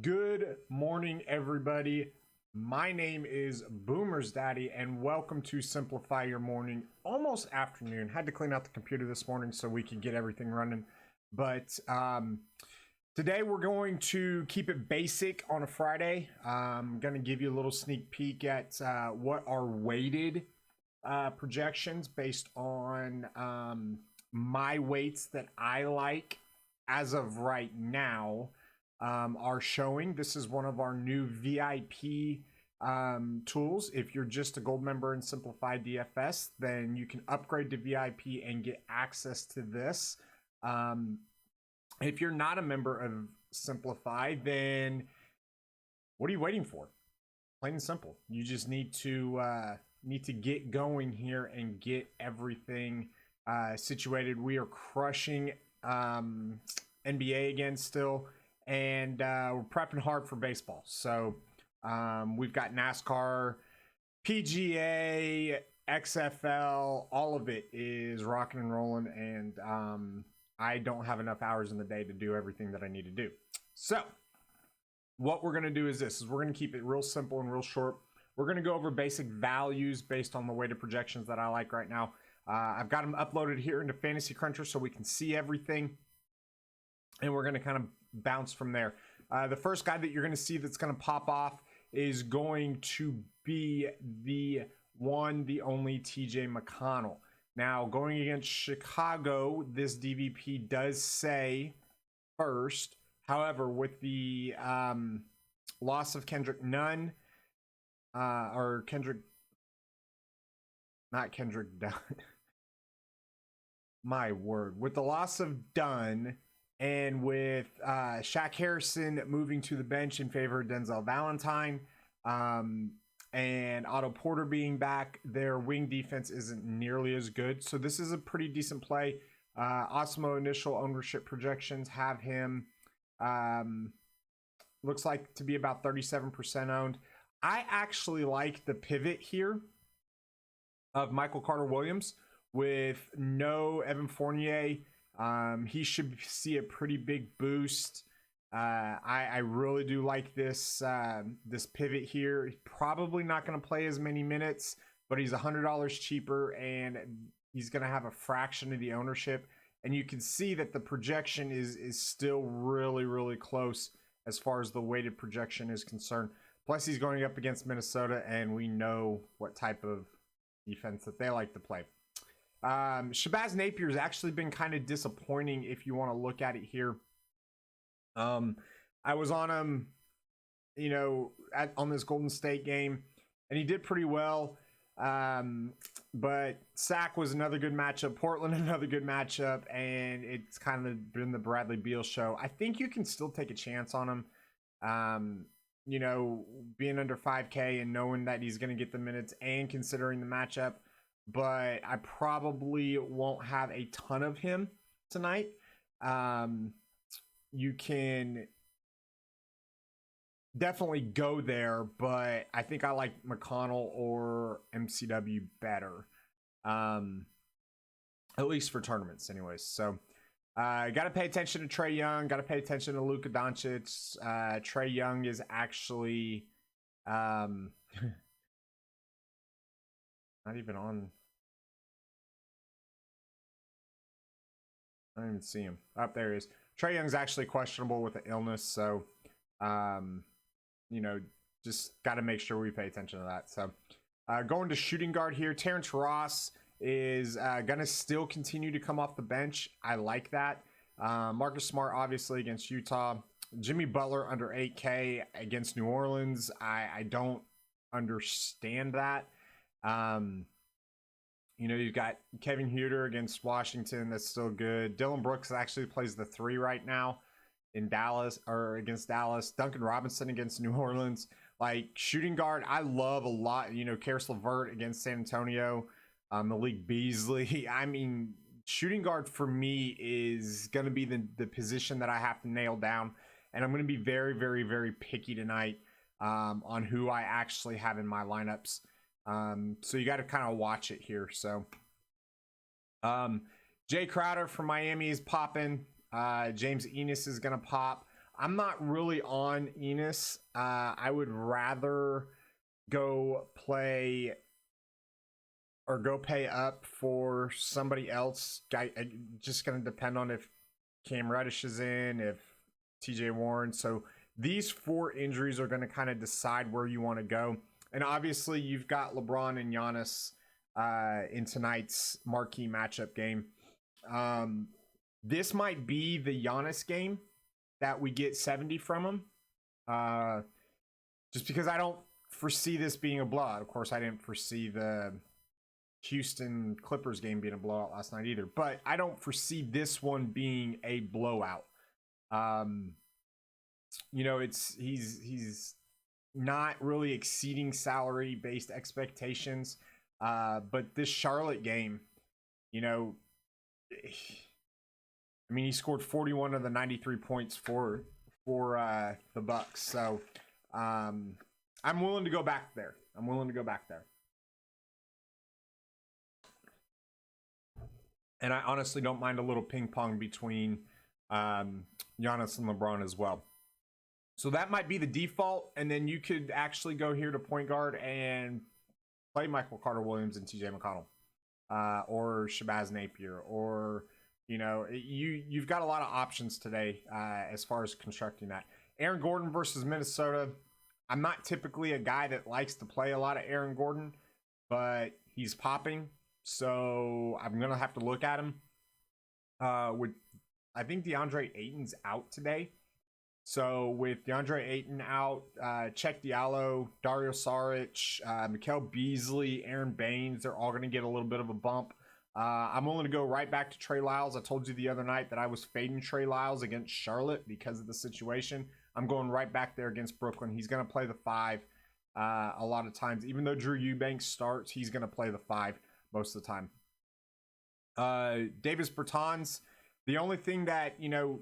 Good morning, everybody. My name is Boomer's Daddy, and welcome to Simplify Your Morning. Almost afternoon. Had to clean out the computer this morning so we could get everything running. But today we're going to keep it basic on a Friday. I'm going to give you a little sneak peek at what are weighted projections based on my weights that I like as of right now. Are showing. This is one of our new VIP tools. If you're just a gold member in Simplified DFS, then you can upgrade to VIP and get access to this. If you're not a member of Simplify, then what are you waiting for? Plain and simple. You just need to get going here and get everything situated. We are crushing NBA again still. And we're prepping hard for baseball. So we've got NASCAR, PGA, XFL, all of it is rocking and rolling. And I don't have enough hours in the day to do everything that I need to do. So what we're going to do is this. We're going to keep it real simple and real short. We're going to go over basic values based on the weighted projections that I like right now. I've got them uploaded here into Fantasy Cruncher so we can see everything. And we're going to kind of bounce from there. The first guy that you're going to see that's going to pop off is going to be the one, the only TJ McConnell. Now, going against Chicago, this DVP does say first. However, with the loss of Kendrick Nunn, not Kendrick Dunn. My word. With the loss of Dunn, and with Shaq Harrison moving to the bench in favor of Denzel Valentine, and Otto Porter being back, their wing defense isn't nearly as good. So this is a pretty decent play. Osmo initial ownership projections have him, looks like to be about 37% owned. I actually like the pivot here of Michael Carter-Williams with no Evan Fournier. He should see a pretty big boost. I really do like this this pivot here. He's probably not going to play as many minutes, but he's $100 cheaper, and he's going to have a fraction of the ownership. And you can see that the projection is still really close as far as the weighted projection is concerned. Plus, he's going up against Minnesota, and we know what type of defense that they like to play. Shabazz Napier has actually been kind of disappointing if you want to look at it here. I was on him, on this Golden State game, and he did pretty well. But Sac was another good matchup, Portland another good matchup, and it's kind of been the Bradley Beal show. I think you can still take a chance on him. Being under 5K and knowing that he's going to get the minutes and considering the matchup. But I probably won't have a ton of him tonight. You can definitely go there, but I think I like McConnell or MCW better. At least for tournaments anyways. So got to pay attention to Trae Young. Got to pay attention to Luka Doncic. Trae Young is actually not even on. I don't even see him. Up there he is. Trae Young's actually questionable with an illness, so just got to make sure we pay attention to that. So going to shooting guard here, Terrence Ross is gonna still continue to come off the bench. I like that. Marcus Smart obviously against Utah. Jimmy Butler under 8K against New Orleans. I don't understand that. You've got Kevin Huerter against Washington. That's still good. Dylan Brooks actually plays the 3 right now in Dallas or against Dallas. Duncan Robinson against New Orleans. Like shooting guard, I love a lot. Karis LeVert against San Antonio. Malik Beasley. I mean, shooting guard for me is going to be the position that I have to nail down. And I'm going to be very picky tonight on who I actually have in my lineups. So you got to kind of watch it here. So Jay Crowder from Miami is popping. James Ennis is going to pop. I'm not really on Enos. I would rather go play or go pay up for somebody else. Just going to depend on if Cam Reddish is in, if TJ Warren. So these 4 injuries are going to kind of decide where you want to go. And obviously, you've got LeBron and Giannis in tonight's marquee matchup game. This might be the Giannis game that we get 70 from him. Just because I don't foresee this being a blowout. Of course, I didn't foresee the Houston Clippers game being a blowout last night either. But I don't foresee this one being a blowout. You know, he's not really exceeding salary-based expectations. But this Charlotte game, you know, I mean, he scored 41 of the 93 points for the Bucks. So I'm willing to go back there. And I honestly don't mind a little ping pong between Giannis and LeBron as well. So that might be the default. And then you could actually go here to point guard and play Michael Carter-Williams and TJ McConnell, or Shabazz Napier, or, you know, you've got a lot of options today as far as constructing that. Aaron Gordon versus Minnesota. I'm not typically a guy that likes to play a lot of Aaron Gordon, but he's popping, so I'm gonna have to look at him. I think DeAndre Ayton's out today. So with DeAndre Ayton out, Cheick Diallo, Dario Saric, Mikal Beasley, Aaron Baines, they're all going to get a little bit of a bump. I'm willing to go right back to Trey Lyles. I told you the other night that I was fading Trey Lyles against Charlotte because of the situation. I'm going right back there against Brooklyn. He's going to play the 5 a lot of times. Even though Drew Eubanks starts, he's going to play the 5 most of the time. Davis Bertans, the only thing that, you know,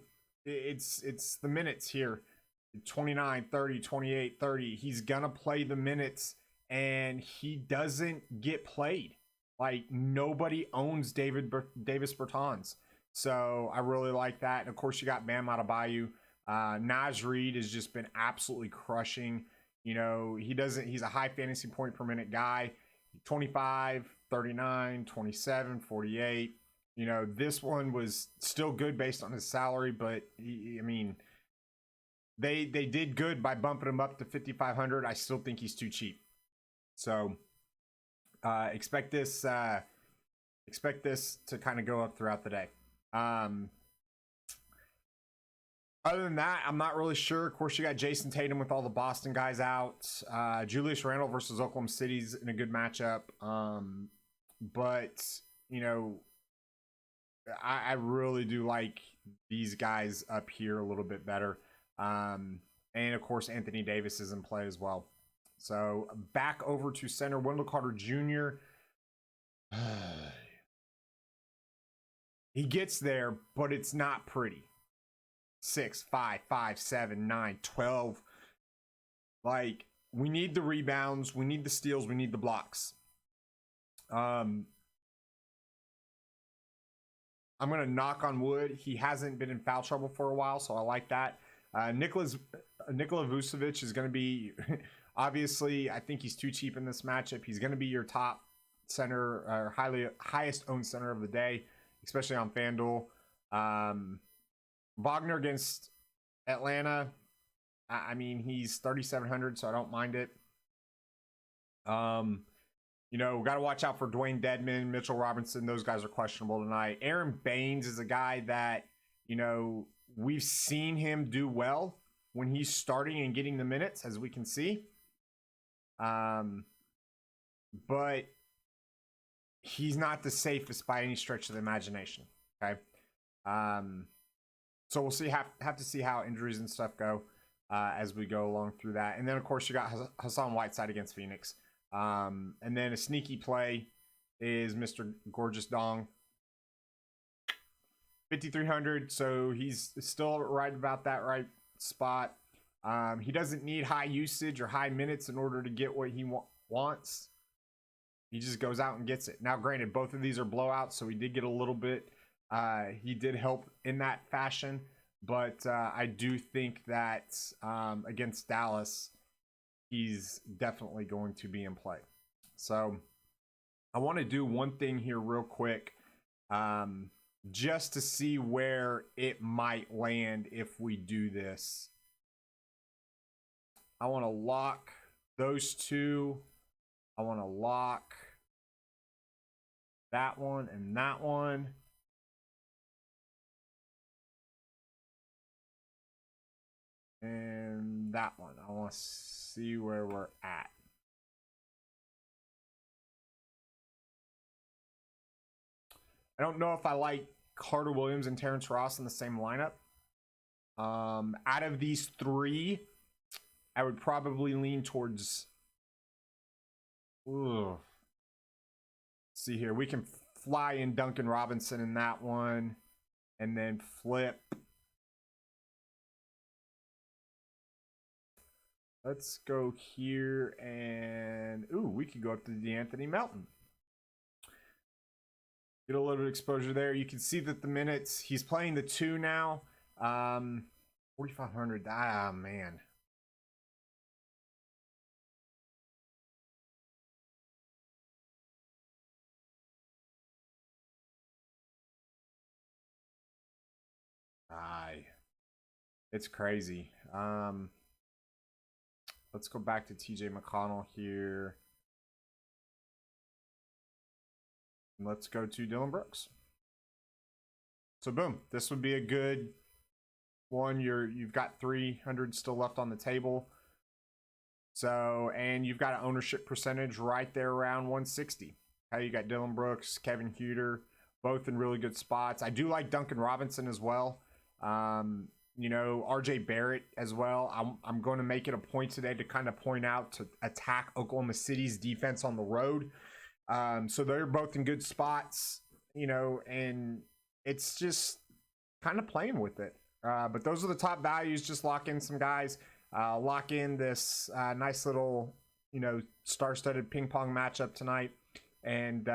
it's the minutes here. 29, 30, 28, 30. He's going to play the minutes, and he doesn't get played. Like, nobody owns Davis Bertans. So I really like that. And of course, you got Bam Adebayo. Naz Reid has just been absolutely crushing. You know, he's a high fantasy point per minute guy. 25, 39, 27, 48. You know, this one was still good based on his salary, but I mean, they did good by bumping him up to 5,500. I still think he's too cheap. So expect this to kind of go up throughout the day. Other than that, I'm not really sure. Of course, you got Jason Tatum with all the Boston guys out. Julius Randle versus Oklahoma City's in a good matchup. But, you know, I really do like these guys up here a little bit better. And, of course, Anthony Davis is in play as well. So, back over to center, Wendell Carter Jr. He gets there, but it's not pretty. 6, 5, 5, 7, 9, 12. Like, we need the rebounds, we need the steals, we need the blocks. I'm going to knock on wood. He hasn't been in foul trouble for a while, so I like that. Nikola Vucevic is going to be, obviously, I think he's too cheap in this matchup. He's going to be your top center, or highest owned center of the day, especially on FanDuel. Wagner against Atlanta. I mean, he's 3,700, so I don't mind it. You know, got to watch out for Dwayne Dedman, Mitchell Robinson. Those guys are questionable tonight. Aaron Baines is a guy that, you know, we've seen him do well when he's starting and getting the minutes, as we can see. But he's not the safest by any stretch of the imagination. Okay. So we'll see. Have to see how injuries and stuff go as we go along through that. And then, of course, you got Hassan Whiteside against Phoenix. And then a sneaky play is Mr. Gorgeous Dong. 5,300, so he's still right about that right spot. He doesn't need high usage or high minutes in order to get what he wants. He just goes out and gets it. Now, granted, both of these are blowouts, so he did get a little bit. He did help in that fashion, but I do think that against Dallas, he's definitely going to be in play. So I want to do one thing here real quick, just to see where it might land if we do this. I want to lock those two. I want to lock that one and that one. And that one. I want to see where we're at. I don't know if I like Carter Williams and Terrence Ross in the same lineup. Out of these three, I would probably lean towards... Ugh. See here, we can fly in Duncan Robinson in that one, and then flip. Let's go here, and we could go up to DeAnthony Melton. Get a little bit of exposure there. You can see that the minutes, he's playing the 2 now. 4,500. Ah, man. It's crazy. Let's go back to TJ McConnell here. Let's go to Dylan Brooks. So boom, this would be a good one. You've got 300 still left on the table. So, and you've got an ownership percentage right there around 160. Okay, you got Dylan Brooks, Kevin Huter, both in really good spots. I do like Duncan Robinson as well. You know, RJ Barrett as well. I'm going to make it a point today to kind of point out to attack Oklahoma City's defense on the road. So they're both in good spots, you know, and it's just kind of playing with it. But those are the top values. Just lock in some guys. Lock in this nice little, you know, star-studded ping pong matchup tonight, and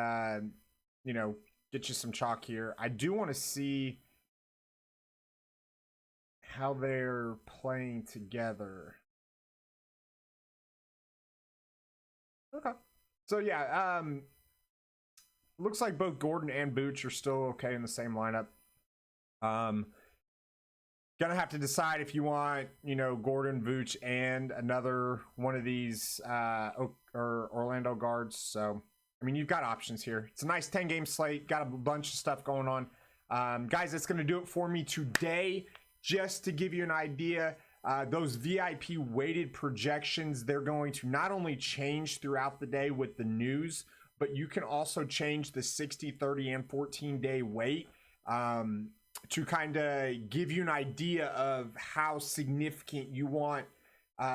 you know, get you some chalk here. I do want to see how they're playing together. Okay. So yeah, looks like both Gordon and Booch are still okay in the same lineup. Gonna have to decide if you want, you know, Gordon, Vooch, and another one of these or Orlando guards. So, I mean, you've got options here. It's a nice 10-game slate. Got a bunch of stuff going on. Guys, that's going to do it for me today. Just to give you an idea, those VIP weighted projections, they're going to not only change throughout the day with the news, but you can also change the 60, 30, and 14-day weight to kind of give you an idea of how significant you want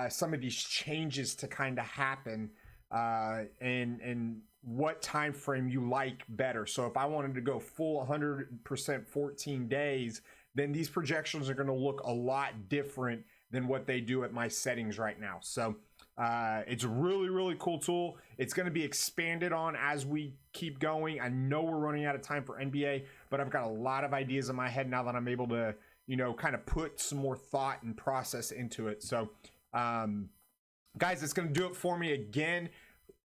some of these changes to kind of happen, and what time frame you like better. So if I wanted to go full 100% 14 days, then these projections are going to look a lot different than what they do at my settings right now. So it's a really, really cool tool. It's going to be expanded on as we keep going. I know we're running out of time for NBA, but I've got a lot of ideas in my head now that I'm able to, you know, kind of put some more thought and process into it. So, guys, it's going to do it for me again.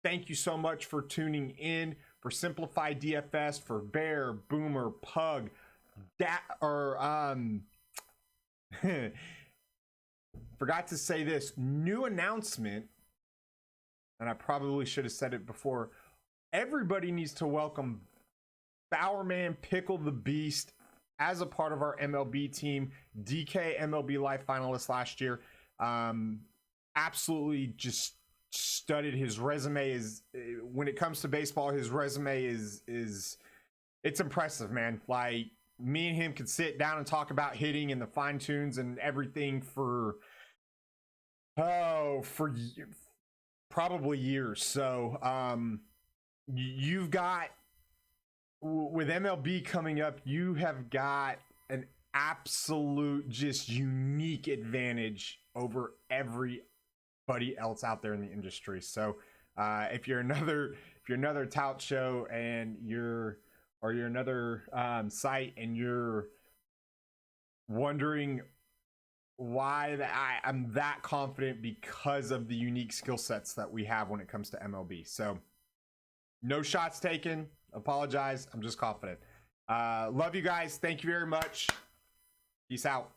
Thank you so much for tuning in. For Simplified DFS, for Bear, Boomer, Pug, forgot to say this new announcement, and I probably should have said it before. Everybody needs to welcome Bowerman Pickle the Beast as a part of our MLB team. DK MLB Life finalist last year. Absolutely just studded. His resume is, when it comes to baseball, his resume is it's impressive, man. Like, me and him could sit down and talk about hitting and the fine tunes and everything for probably years. So you've got, with MLB coming up, you have got an absolute just unique advantage over everybody else out there in the industry. So if you're another tout show and you're another site and you're wondering why I'm that confident because of the unique skill sets that we have when it comes to MLB. So no shots taken. Apologize. I'm just confident. Love you guys. Thank you very much. Peace out.